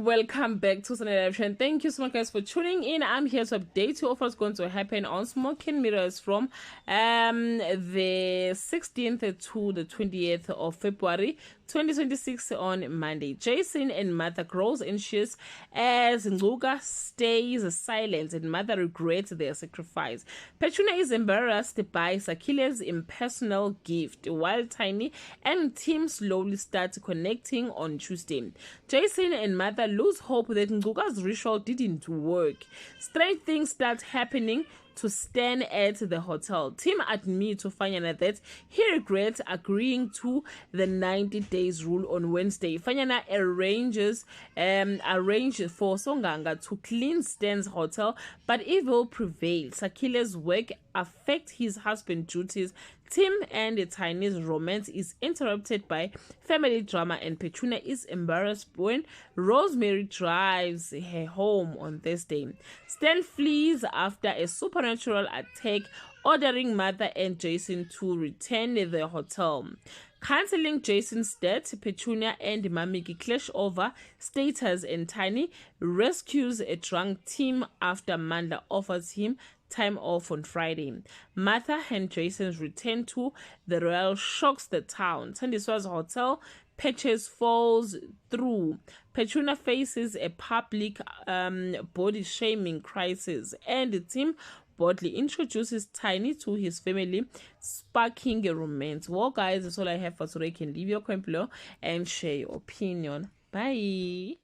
welcome back to Sunday Live Trend. Thank you so much, guys, for tuning in. I'm here to update you of what's going to happen on Smoking Mirrors from the 16th to the 20th of February 2026 on Monday. Jason and Martha grows anxious as Ngcuka stays silent and Martha regrets their sacrifice. Petunia is embarrassed by Sakhile's impersonal gift, while Tiny and Tim slowly start connecting on Tuesday. Jason and Martha lose hope that Ngcuka's ritual didn't work. Strange things start happening to Stan at the hotel. Tim admits to Fanyana that he regrets agreeing to the 90 days rule on Wednesday. Fanyana arranges for Songanga to clean Stan's hotel, but evil prevails. Sakhile's work affects his husband's duties. Tim and the Tiny's romance is interrupted by family drama, and Petunia is embarrassed when Rosemary drives her home on Thursday. Stan flees after a supernatural attack, ordering Martha and Jason to return to the hotel. Canceling Jason's death, Petunia and Mamiki clash over status, and Tiny rescues a drunk Tim after Mandla offers him time off on Friday. Martha and Jason's return to the Royal shocks the town. Tandiswa's hotel purchase falls through. Petunia faces a public body shaming crisis, and Tim boldly introduces Tiny to his family, sparking a romance. Well, guys, that's all I have for today. You can leave your comment below and share your opinion. Bye.